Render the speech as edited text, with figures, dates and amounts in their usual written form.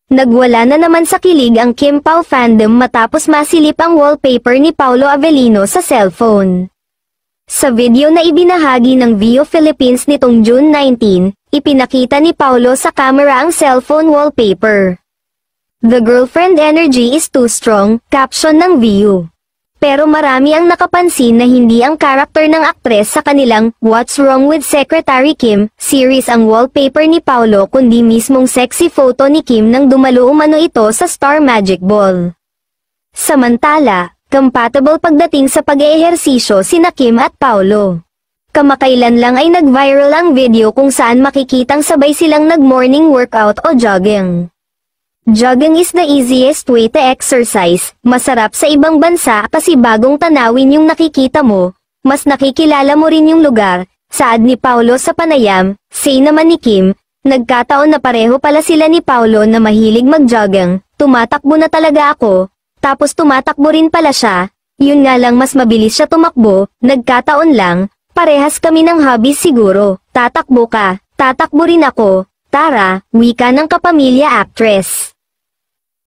Nagwala na naman sa kilig ang Kim Pao fandom matapos masilip ang wallpaper ni Paolo Avellino sa cellphone. Sa video na ibinahagi ng Vio Philippines nitong June 19, ipinakita ni Paolo sa camera ang cellphone wallpaper. "The girlfriend energy is too strong," caption ng Vio. Pero marami ang nakapansin na hindi ang karakter ng aktres sa kanilang What's Wrong with Secretary Kim series ang wallpaper ni Paolo kundi mismong sexy photo ni Kim nang dumalo umano ito sa Star Magic Ball. Samantala, compatible pagdating sa pag-eehersisyo sina Kim at Paolo. Kamakailan lang ay nag-viral ang video kung saan makikitang sabay silang nag-morning workout o jogging. Jogging is the easiest way to exercise, masarap sa ibang bansa kasi bagong tanawin yung nakikita mo, mas nakikilala mo rin yung lugar, saad ni Paolo sa panayam. Say naman ni Kim, nagkataon na pareho pala sila ni Paolo na mahilig mag-jogging, tumatakbo na talaga ako, tapos tumatakbo rin pala siya, yun nga lang mas mabilis siya tumakbo, nagkataon lang, parehas kami ng hobby siguro, tatakbo ka, tatakbo rin ako, tara, wika ng kapamilya actress.